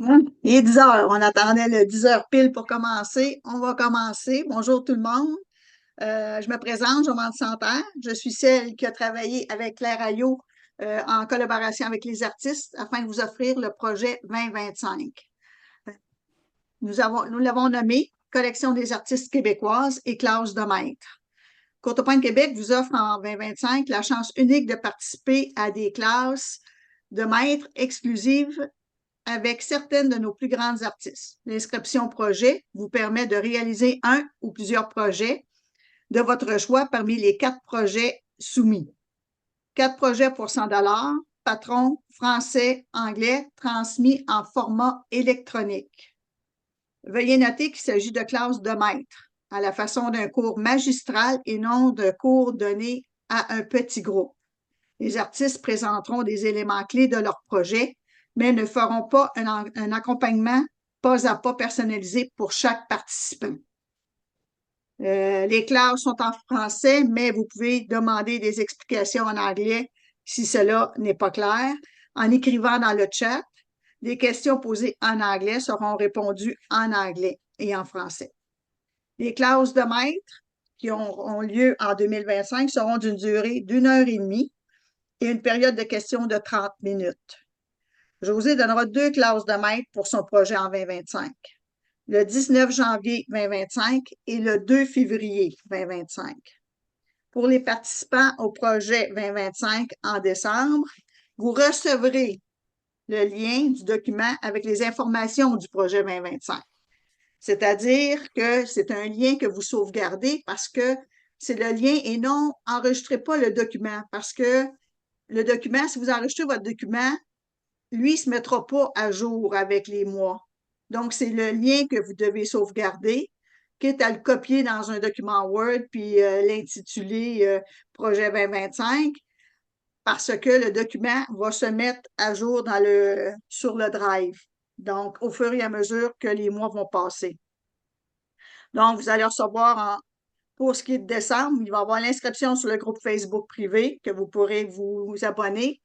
Il est 10 heures. On attendait le 10 heures pile pour commencer. On va commencer. Bonjour tout le monde. Je me présente, Joanne Santerre. Je suis celle qui a travaillé avec Claire Ayot en collaboration avec les artistes afin de vous offrir le projet 2025. Nous l'avons nommé Collection des artistes québécoises et classe de maîtres. Courtepointe Québec vous offre en 2025 la chance unique de participer à des classes de maîtres exclusives avec certaines de nos plus grandes artistes. L'inscription projet vous permet de réaliser un ou plusieurs projets de votre choix parmi les 4 projets soumis. 4 projets pour 100 patron, français, anglais, transmis en format électronique. Veuillez noter qu'il s'agit de classes de maître, à la façon d'un cours magistral et non de cours donné à un petit groupe. Les artistes présenteront des éléments clés de leur projet, mais ne feront pas un accompagnement pas à pas personnalisé pour chaque participant. Les classes sont en français, mais vous pouvez demander des explications en anglais si cela n'est pas clair. En écrivant dans le chat, les questions posées en anglais seront répondues en anglais et en français. Les classes de maître qui auront lieu en 2025 seront d'une durée d'1 heure et demie et une période de questions de 30 minutes. José donnera 2 classes de maître pour son projet en 2025, le 19 janvier 2025 et le 2 février 2025. Pour les participants au projet 2025 en décembre, vous recevrez le lien du document avec les informations du projet 2025. C'est-à-dire que c'est un lien que vous sauvegardez parce que c'est le lien et non, enregistrez pas le document parce que le document, si vous enregistrez votre document, lui, il ne se mettra pas à jour avec les mois. Donc, c'est le lien que vous devez sauvegarder, quitte à le copier dans un document Word puis l'intituler Projet 2025, parce que le document va se mettre à jour sur le Drive. Donc, au fur et à mesure que les mois vont passer. Donc, vous allez recevoir pour ce qui est de décembre, il va y avoir l'inscription sur le groupe Facebook privé que vous pourrez vous abonner.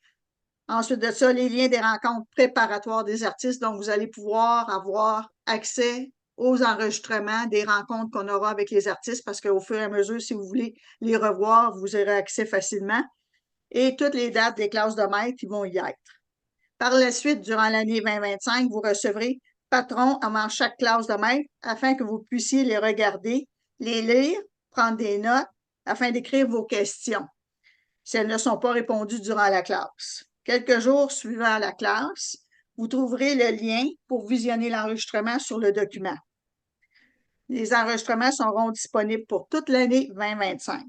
Ensuite de ça, les liens des rencontres préparatoires des artistes. Donc, vous allez pouvoir avoir accès aux enregistrements des rencontres qu'on aura avec les artistes parce qu'au fur et à mesure, si vous voulez les revoir, vous aurez accès facilement. Et toutes les dates des classes de maître, ils vont y être. Par la suite, durant l'année 2025, vous recevrez patron avant chaque classe de maître afin que vous puissiez les regarder, les lire, prendre des notes afin d'écrire vos questions si elles ne sont pas répondues durant la classe. Quelques jours suivant la classe, vous trouverez le lien pour visionner l'enregistrement sur le document. Les enregistrements seront disponibles pour toute l'année 2025.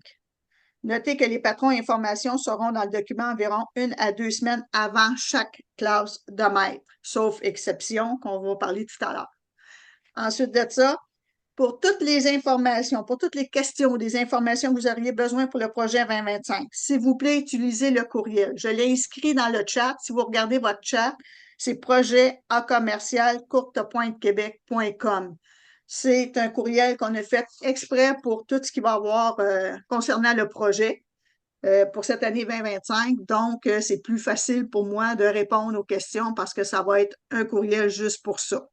Notez que les patrons et informations seront dans le document environ 1 à 2 semaines avant chaque classe de maître, sauf exception qu'on va parler tout à l'heure. Ensuite de ça, pour toutes les informations, pour toutes les questions, des informations que vous auriez besoin pour le projet 2025, s'il vous plaît, utilisez le courriel. Je l'ai inscrit dans le chat. Si vous regardez votre chat, c'est projet@courtepointequebec.com. C'est un courriel qu'on a fait exprès pour tout ce qui va avoir concernant le projet pour cette année 2025. Donc, c'est plus facile pour moi de répondre aux questions parce que ça va être un courriel juste pour ça.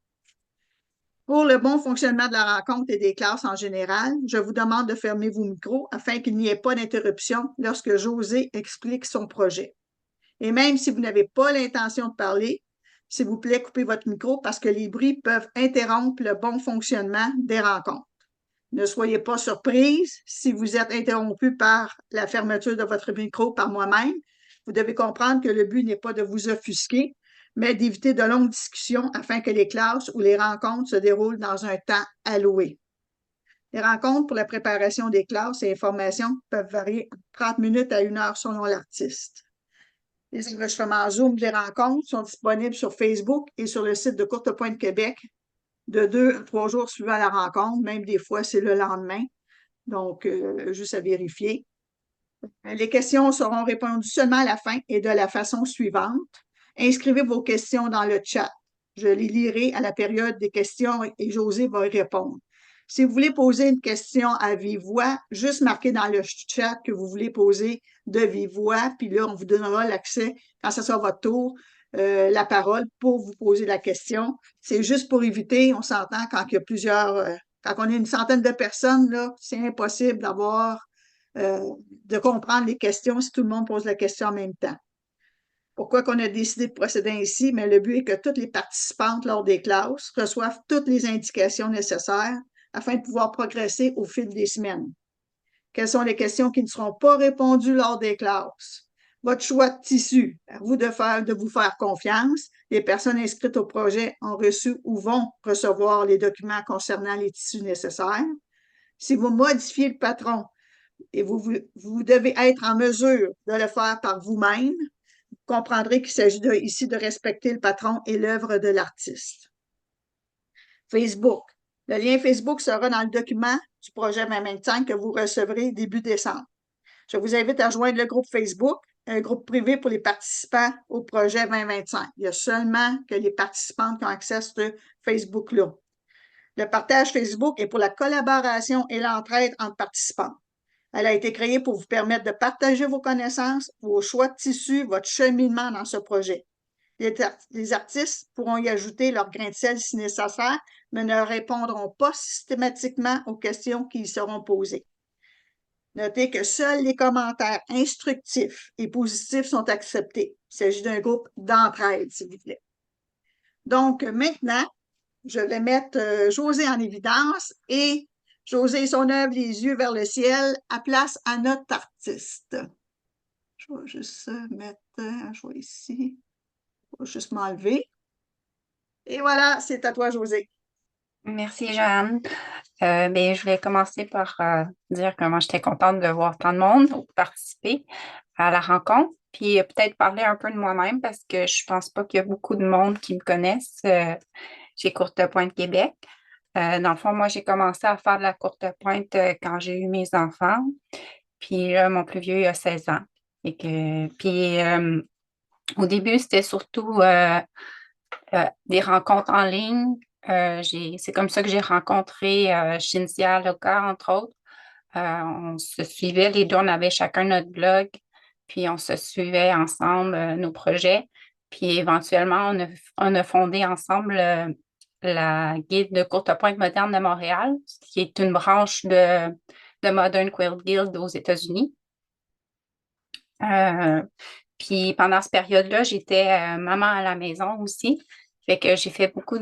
Pour le bon fonctionnement de la rencontre et des classes en général, je vous demande de fermer vos micros afin qu'il n'y ait pas d'interruption lorsque José explique son projet. Et même si vous n'avez pas l'intention de parler, s'il vous plaît, coupez votre micro parce que les bruits peuvent interrompre le bon fonctionnement des rencontres. Ne soyez pas surprise si vous êtes interrompu par la fermeture de votre micro par moi-même. Vous devez comprendre que le but n'est pas de vous offusquer, mais d'éviter de longues discussions afin que les classes ou les rencontres se déroulent dans un temps alloué. Les rencontres pour la préparation des classes et informations peuvent varier de 30 minutes à 1 heure selon l'artiste. Les enregistrements Zoom des rencontres sont disponibles sur Facebook et sur le site de Courtepointe Québec de 2 à 3 jours suivant la rencontre, même des fois c'est le lendemain. Donc, juste à vérifier. Les questions seront répondues seulement à la fin et de la façon suivante. Inscrivez vos questions dans le chat. Je les lirai à la période des questions et José va y répondre. Si vous voulez poser une question à vive voix, juste marquez dans le chat que vous voulez poser de vive voix, puis là, on vous donnera l'accès quand ce sera votre tour la parole pour vous poser la question. C'est juste pour éviter, on s'entend quand il y a quand on est une centaine de personnes, là, c'est impossible de comprendre les questions si tout le monde pose la question en même temps. Pourquoi qu'on a décidé de procéder ainsi? Mais le but est que toutes les participantes lors des classes reçoivent toutes les indications nécessaires afin de pouvoir progresser au fil des semaines. Quelles sont les questions qui ne seront pas répondues lors des classes? Votre choix de tissu. À vous de vous faire confiance. Les personnes inscrites au projet ont reçu ou vont recevoir les documents concernant les tissus nécessaires. Si vous modifiez le patron et vous devez être en mesure de le faire par vous-même, vous comprendrez qu'il s'agit ici de respecter le patron et l'œuvre de l'artiste. Facebook. Le lien Facebook sera dans le document du projet 2025 que vous recevrez début décembre. Je vous invite à joindre le groupe Facebook, un groupe privé pour les participants au projet 2025. Il y a seulement que les participants qui ont accès à ce Facebook-là. Le partage Facebook est pour la collaboration et l'entraide entre participants. Elle a été créée pour vous permettre de partager vos connaissances, vos choix de tissus, votre cheminement dans ce projet. Les artistes pourront y ajouter leur grain de sel si nécessaire, mais ne répondront pas systématiquement aux questions qui y seront posées. Notez que seuls les commentaires instructifs et positifs sont acceptés. Il s'agit d'un groupe d'entraide, s'il vous plaît. Donc, maintenant, je vais mettre José en évidence et José et son œuvre, les yeux vers le ciel, à place à notre artiste. Je vais juste mettre, je vais ici, je vais juste m'enlever. Et voilà, c'est à toi, José. Merci, Joanne. Je vais commencer par dire comment j'étais contente de voir tant de monde participer à la rencontre, puis peut-être parler un peu de moi-même parce que je pense pas qu'il y a beaucoup de monde qui me connaissent chez Courte Pointe Québec. Dans le fond, moi, j'ai commencé à faire de la courte pointe quand j'ai eu mes enfants, puis mon plus vieux, il a 16 ans. Au début, c'était surtout des rencontres en ligne. C'est comme ça que j'ai rencontré Shinzia Loka, entre autres. On se suivait, les deux, on avait chacun notre blog, puis on se suivait ensemble nos projets. Puis éventuellement, on a fondé ensemble la Guide de courte pointe moderne de Montréal, qui est une branche de Modern Quilt Guild aux États-Unis. Puis pendant cette période-là, j'étais maman à la maison aussi. Fait que j'ai fait beaucoup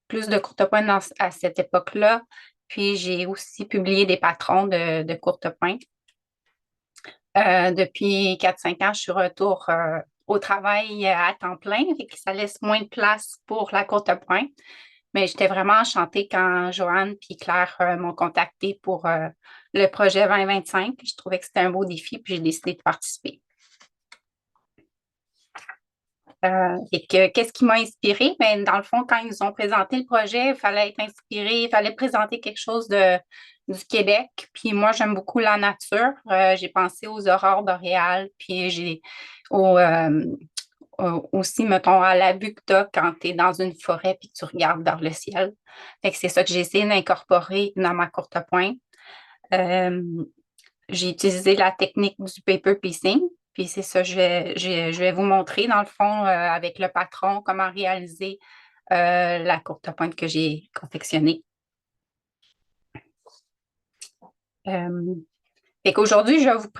plus de courte pointe à cette époque-là. Puis j'ai aussi publié des patrons de courte pointe. Depuis 4-5 ans, je suis retour au travail à temps plein, fait que ça laisse moins de place pour la courte pointe. Mais j'étais vraiment enchantée quand Joanne et Claire m'ont contactée pour le projet 2025. Je trouvais que c'était un beau défi, puis j'ai décidé de participer. Qu'est-ce qui m'a inspirée? Ben, dans le fond, quand ils ont présenté le projet, il fallait être inspiré, il fallait présenter quelque chose du Québec. Puis moi, j'aime beaucoup la nature. J'ai pensé aux aurores boréales, puis aussi, mettons, à la Bukta quand tu es dans une forêt puis tu regardes vers le ciel. Fait que c'est ça que j'ai essayé d'incorporer dans ma courte pointe. Euh, j'ai utilisé la technique du paper piecing. Puis c'est ça, je vais vous montrer, dans le fond, avec le patron, comment réaliser la courte pointe que j'ai confectionnée. Fait qu'aujourd'hui, je vais vous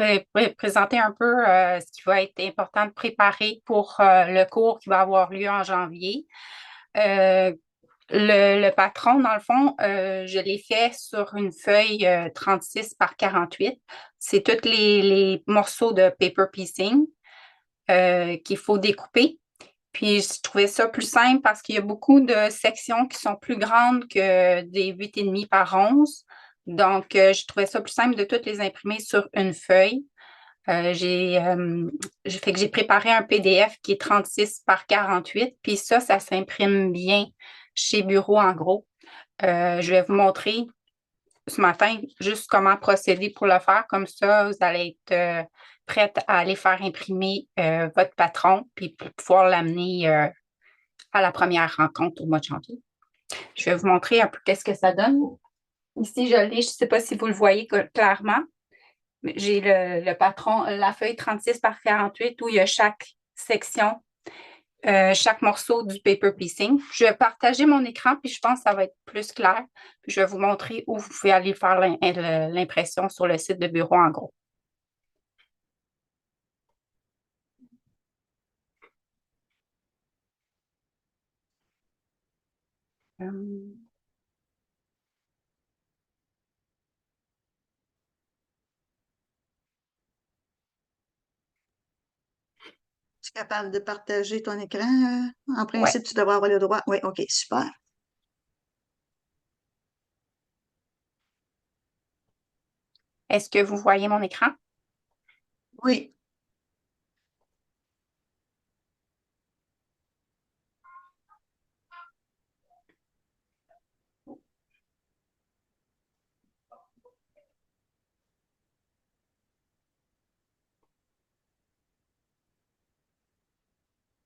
présenter un peu ce qui va être important de préparer pour le cours qui va avoir lieu en janvier. Le patron, dans le fond, je l'ai fait sur une feuille 36 par 48. C'est tous les morceaux de paper piecing qu'il faut découper. Puis, je trouvais ça plus simple parce qu'il y a beaucoup de sections qui sont plus grandes que des 8,5 par 11. Donc, je trouvais ça plus simple de toutes les imprimer sur une feuille. Fait que j'ai préparé un PDF qui est 36 par 48. Puis ça s'imprime bien chez Bureau en gros. Je vais vous montrer ce matin juste comment procéder pour le faire. Comme ça, vous allez être prête à aller faire imprimer votre patron puis pouvoir l'amener à la première rencontre au mois de janvier. Je vais vous montrer un peu qu'est-ce que ça donne. Ici, je l'ai, je ne sais pas si vous le voyez clairement. J'ai le patron, la feuille 36 par 48 où il y a chaque section. chaque morceau du paper piecing. Je vais partager mon écran, puis je pense que ça va être plus clair. Puis je vais vous montrer où vous pouvez aller faire l'impression sur le site de Bureau en gros. Euh, Tu es capable de partager ton écran? En ouais. principe, tu devrais avoir le droit. Oui, OK, super. Est-ce que vous voyez mon écran? Oui.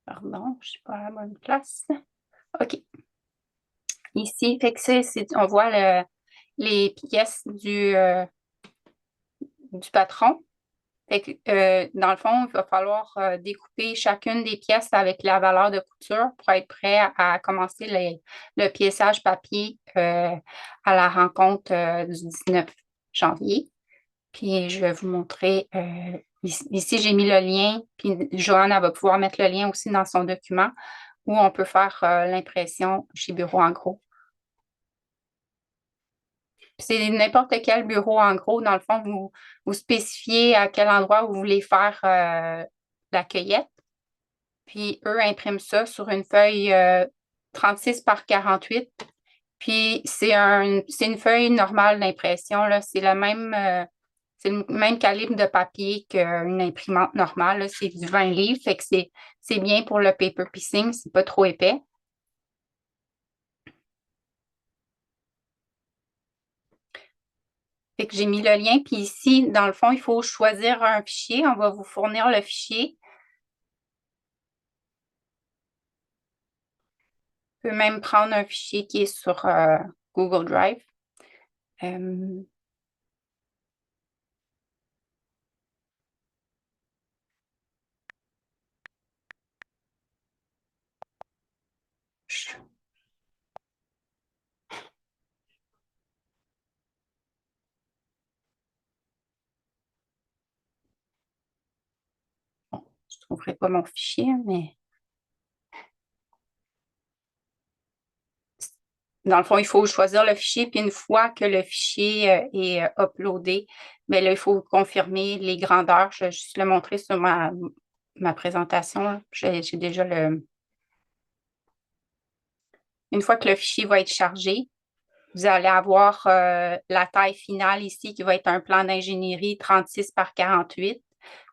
Pardon, je ne suis pas à la bonne place. OK. Ici, fait que on voit les pièces du patron. Fait que, dans le fond, il va falloir découper chacune des pièces avec la valeur de couture pour être prêt à commencer le pièçage papier à la rencontre du 19 janvier. Puis je vais vous montrer, ici, j'ai mis le lien, puis Joanne, elle va pouvoir mettre le lien aussi dans son document où on peut faire l'impression chez Bureau en gros. C'est n'importe quel bureau, en gros. Dans le fond, vous spécifiez à quel endroit vous voulez faire la cueillette. Puis, eux impriment ça sur une feuille 36 par 48. Puis, c'est une feuille normale d'impression, là. C'est le même calibre de papier qu'une imprimante normale, là. C'est du 20 livres. Fait que c'est bien pour le paper piecing. C'est pas trop épais. Fait que j'ai mis le lien, puis ici, dans le fond, il faut choisir un fichier. On va vous fournir le fichier. On peut même prendre un fichier qui est sur Google Drive. Je ne trouverai pas mon fichier, mais dans le fond, il faut choisir le fichier, puis une fois que le fichier est uploadé, bien là, il faut confirmer les grandeurs. Je vais juste le montrer sur ma présentation. J'ai déjà le... Une fois que le fichier va être chargé, vous allez avoir la taille finale ici qui va être un plan d'ingénierie 36 par 48.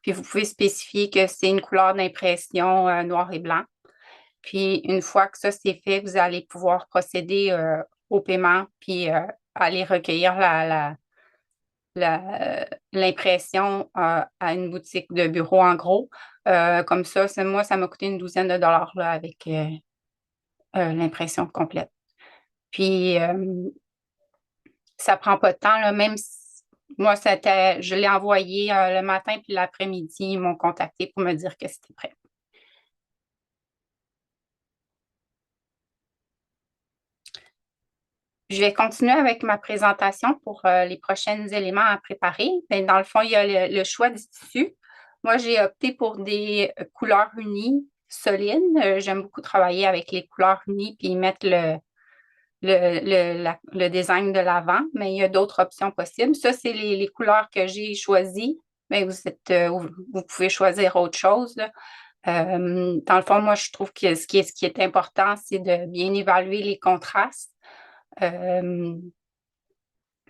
Puis vous pouvez spécifier que c'est une couleur d'impression noir et blanc. Puis une fois que ça c'est fait, vous allez pouvoir procéder au paiement puis aller recueillir l'impression à une boutique de bureau en gros. Comme ça, moi, ça m'a coûté une douzaine de dollars là, avec l'impression complète. Puis ça prend pas de temps, là, même si moi, je l'ai envoyé le matin puis l'après-midi, ils m'ont contacté pour me dire que c'était prêt. Je vais continuer avec ma présentation pour les prochains éléments à préparer. Bien, dans le fond, il y a le choix du tissu. Moi, j'ai opté pour des couleurs unies solides. J'aime beaucoup travailler avec les couleurs unies puis mettre le design de l'avant, mais il y a d'autres options possibles. Ça, c'est les couleurs que j'ai choisies. Mais vous pouvez choisir autre chose, là. Dans le fond, moi, je trouve que ce qui est important, c'est de bien évaluer les contrastes.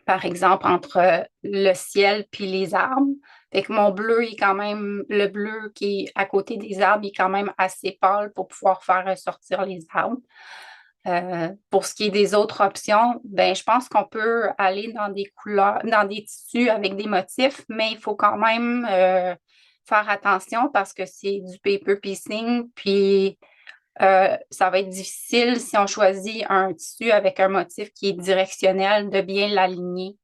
Par exemple, entre le ciel puis les arbres. Fait que mon bleu est quand même, le bleu qui est à côté des arbres est quand même assez pâle pour pouvoir faire ressortir les arbres. Pour ce qui est des autres options, ben, je pense qu'on peut aller dans des couleurs, dans des tissus avec des motifs, mais il faut quand même faire attention parce que c'est du paper piecing, puis ça va être difficile si on choisit un tissu avec un motif qui est directionnel de bien l'aligner.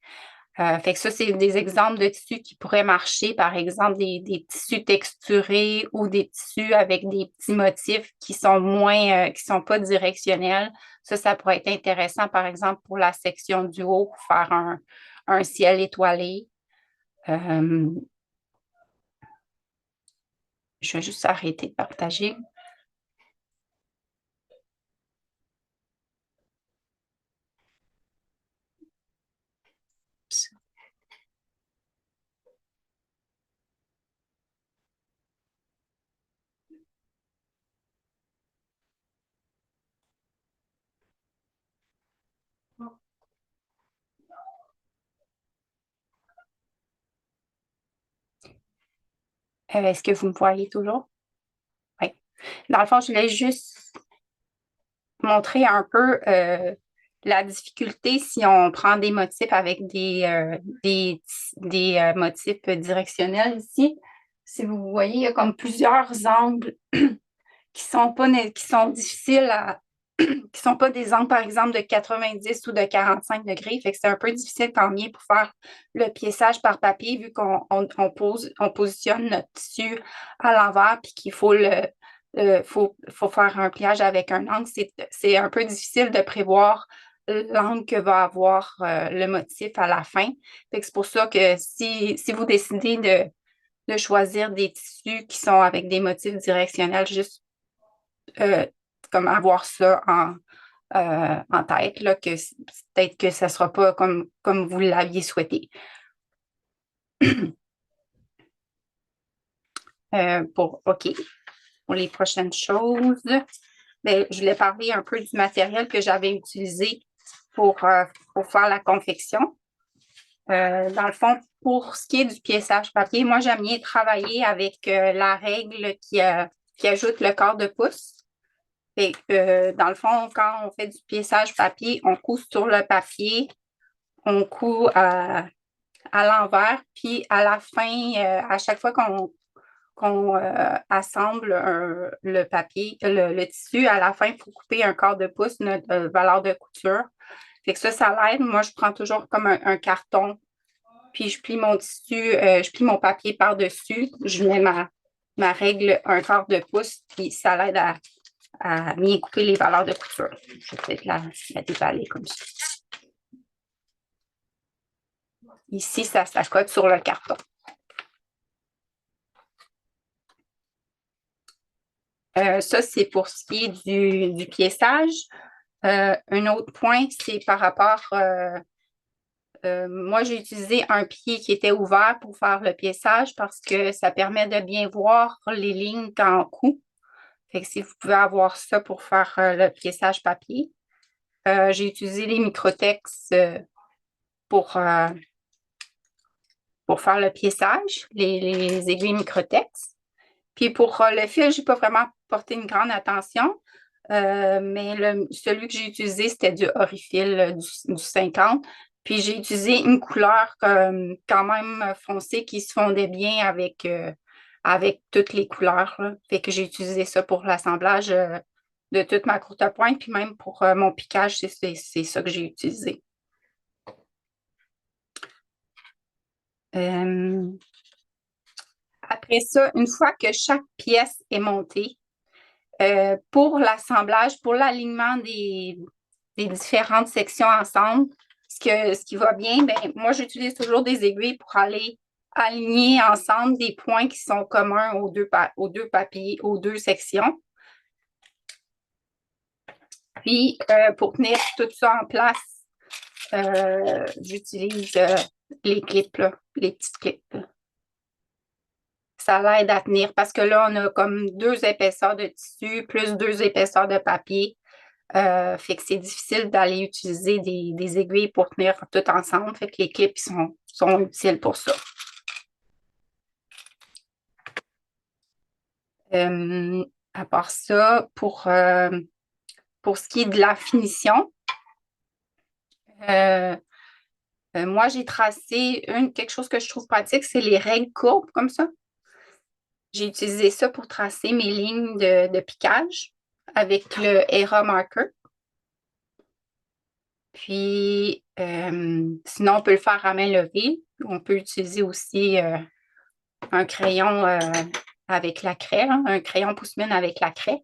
Fait que ça, c'est des exemples de tissus qui pourraient marcher, par exemple des tissus texturés ou des tissus avec des petits motifs qui sont qui sont pas directionnels. Ça pourrait être intéressant, par exemple, pour la section du haut, pour faire un ciel étoilé. Je vais juste arrêter de partager. Est-ce que vous me voyez toujours? Oui. Dans le fond, je voulais juste montrer un peu la difficulté si on prend des motifs avec des motifs directionnels ici. Si vous voyez, il y a comme plusieurs angles qui sont difficiles qui sont pas des angles, par exemple, de 90 ou de 45 degrés. Fait que c'est un peu difficile quand même pour faire le piéçage par papier, vu qu'on positionne notre tissu à l'envers, puis qu'il faut faut faire un pliage avec un angle. C'est un peu difficile de prévoir l'angle que va avoir le motif à la fin. Fait que c'est pour ça que si vous décidez de choisir des tissus qui sont avec des motifs directionnels, juste comme avoir ça en tête, là, que peut-être que ça ne sera pas comme vous l'aviez souhaité. OK, pour les prochaines choses, ben, je voulais parler un peu du matériel que j'avais utilisé pour faire la confection. Dans le fond, pour ce qui est du piéçage papier, moi, j'aime bien travailler avec la règle qui ajoute le quart de pouce. Et, dans le fond, quand on fait du piéçage papier, on coud sur le papier, on coud à l'envers, puis à la fin, à chaque fois qu'on assemble le papier, le tissu, à la fin, il faut couper un quart de pouce, notre valeur de couture. Fait que ça l'aide. Moi, je prends toujours comme un carton, puis je plie mon tissu, je plie mon papier par-dessus, je mets ma règle un quart de pouce, puis ça l'aide à bien couper les valeurs de couture. Je vais peut-être la déballer comme ça. Ici, ça cote sur le carton. Ça, c'est pour ce qui est du piéçage. Un autre point, c'est par rapport... moi, j'ai utilisé un pied qui était ouvert pour faire le piéçage parce que ça permet de bien voir les lignes quand on coud. Fait que si vous pouvez avoir ça pour faire le piéçage papier. J'ai utilisé les Microtex pour faire le piéçage, les aiguilles Microtex. Puis pour le fil, je n'ai pas vraiment porté une grande attention, mais celui que j'ai utilisé, c'était du Orifil du 50. Puis j'ai utilisé une couleur quand même foncée qui se fondait bien avec toutes les couleurs, là. Fait que j'ai utilisé ça pour l'assemblage de toute ma courte pointe, puis même pour mon piquage, c'est ça que j'ai utilisé. Après ça, une fois que chaque pièce est montée, pour l'assemblage, pour l'alignement des différentes sections ensemble, ce qui va bien, ben, moi, j'utilise toujours des aiguilles pour aller aligner ensemble des points qui sont communs aux deux papiers, aux deux sections. Puis, pour tenir tout ça en place, j'utilise les clips, là, les petites clips. Ça l'aide à tenir parce que là, on a comme 2 épaisseurs de tissu plus 2 épaisseurs de papier. Fait que c'est difficile d'aller utiliser des aiguilles pour tenir tout ensemble. Fait que les clips sont utiles pour ça. À part ça, pour ce qui est de la finition, moi, j'ai tracé quelque chose que je trouve pratique, c'est les règles courbes comme ça. J'ai utilisé ça pour tracer mes lignes de piquage avec le Era Marker. Puis, sinon, on peut le faire à main levée. On peut utiliser aussi un crayon avec la craie, hein, un crayon pousse-mine avec la craie.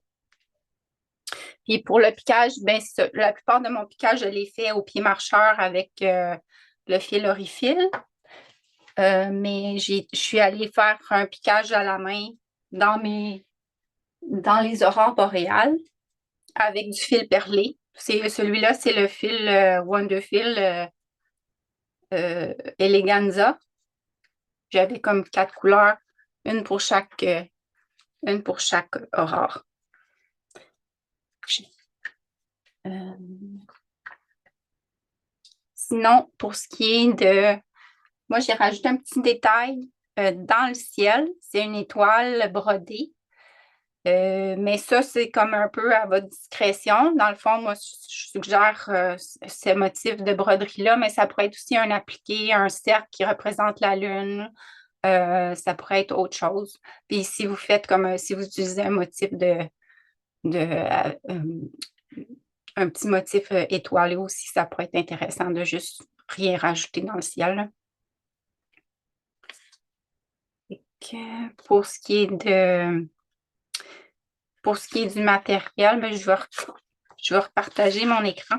Puis pour le piquage, ben, la plupart de mon piquage, je l'ai fait au pied marcheur avec le fil Orifil. Mais je suis allée faire un piquage à la main dans les aurores boréales avec du fil perlé. Celui-là, c'est le fil Wonderfil Eleganza. J'avais comme 4 couleurs, une pour chaque aurore. Sinon, pour ce qui est de... Moi, j'ai rajouté un petit détail dans le ciel. C'est une étoile brodée. Mais ça, c'est comme un peu à votre discrétion. Dans le fond, moi, je suggère ce motif de broderie-là, mais ça pourrait être aussi un appliqué, un cercle qui représente la lune. Ça pourrait être autre chose. Puis si vous faites comme si vous utilisez un motif un petit motif étoilé aussi, ça pourrait être intéressant de juste rien rajouter dans le ciel. Pour ce qui est du matériel, ben, je vais repartager mon écran.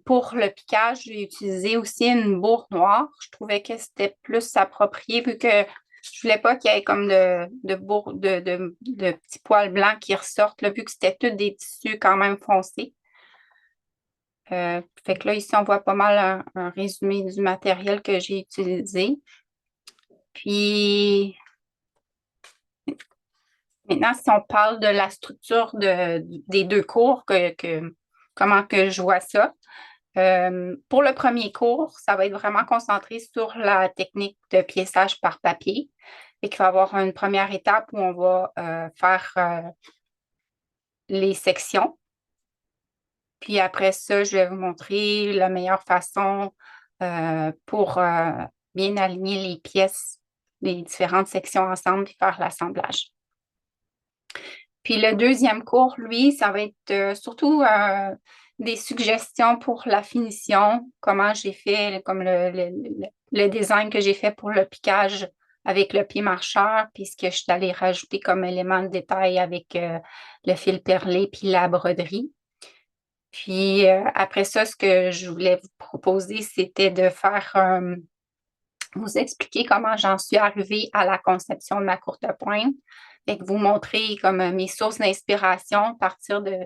Pour le piquage, j'ai utilisé aussi une bourre noire. Je trouvais que c'était plus approprié vu que je voulais pas qu'il y ait comme de petits poils blancs qui ressortent, là, vu que c'était tous des tissus quand même foncés. Fait que là, ici, on voit pas mal un résumé du matériel que j'ai utilisé. Puis, maintenant, si on parle de la structure des deux cours, comment que je vois ça. Pour le premier cours, ça va être vraiment concentré sur la technique de piéçage par papier et qu'il va y avoir une première étape où on va faire les sections. Puis après ça, je vais vous montrer la meilleure façon pour bien aligner les pièces, les différentes sections ensemble et faire l'assemblage. Puis le deuxième cours, lui, ça va être surtout des suggestions pour la finition, comment j'ai fait, comme le design que j'ai fait pour le piquage avec le pied marcheur, puis ce que je suis allée rajouter comme élément de détail avec le fil perlé puis la broderie. Puis après ça, ce que je voulais vous proposer, c'était de faire vous expliquer comment j'en suis arrivée à la conception de ma courte pointe et que vous montrer comme mes sources d'inspiration à partir de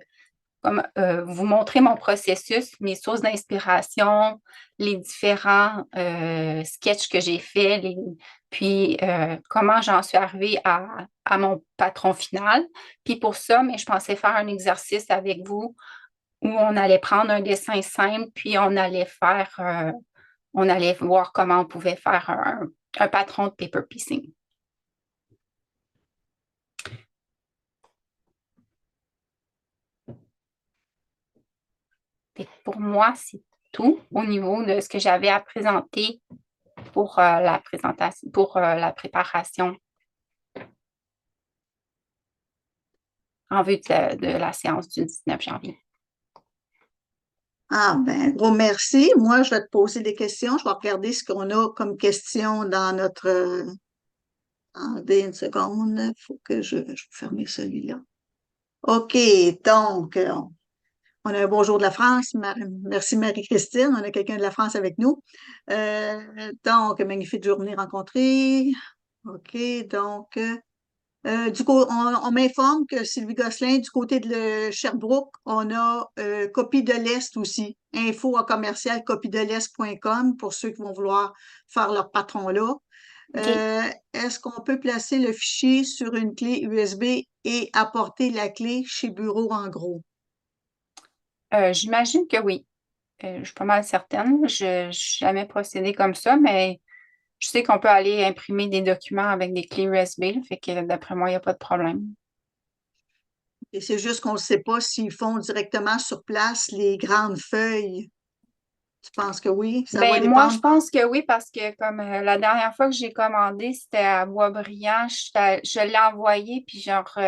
vous montrer mon processus, mes sources d'inspiration, les différents sketchs que j'ai faits, puis comment j'en suis arrivée à mon patron final. Puis pour ça, mais je pensais faire un exercice avec vous où on allait prendre un dessin simple, puis on allait voir comment on pouvait faire un patron de paper piecing. Et pour moi, c'est tout au niveau de ce que j'avais à présenter pour la présentation, pour la préparation en vue de la séance du 19 janvier. Ah, ben, gros merci. Moi, je vais te poser des questions. Je vais regarder ce qu'on a comme questions dans notre... attendez une seconde. Il faut que je vais fermer celui-là. OK, donc, on a un bonjour de la France. Merci Marie-Christine. On a quelqu'un de la France avec nous. Donc, magnifique journée rencontrée. OK, donc, du coup, on m'informe que Sylvie Gosselin, du côté de Sherbrooke, on a Copie de l'Est aussi. Info@commercial copiedelest.com pour ceux qui vont vouloir faire leur patron là. OK. Est-ce qu'on peut placer le fichier sur une clé USB et apporter la clé chez Bureau en gros? J'imagine que oui. Je suis pas mal certaine. Je n'ai jamais procédé comme ça, mais je sais qu'on peut aller imprimer des documents avec des clés USB, fait que d'après moi, il n'y a pas de problème. Et c'est juste qu'on ne sait pas s'ils font directement sur place les grandes feuilles. Tu penses que oui? Ça va Ben moi, je dépendre. pense que oui, parce que comme la dernière fois que j'ai commandé, c'était à Boisbriand. Je l'ai envoyé, puis genre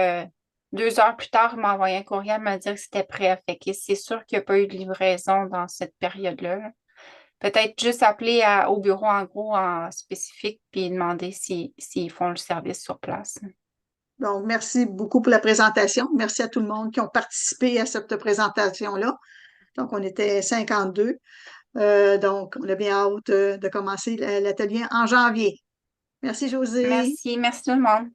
2 heures plus tard, il m'a envoyé un courriel me dire que c'était prêt. Fait que c'est sûr qu'il n'y a pas eu de livraison dans cette période-là. Peut-être juste appeler au bureau en gros en spécifique, puis demander s'ils font le service sur place. Donc, merci beaucoup pour la présentation. Merci à tout le monde qui ont participé à cette présentation-là. Donc, on était 52. Donc, on a bien hâte de commencer l'atelier en janvier. Merci, José. Merci tout le monde.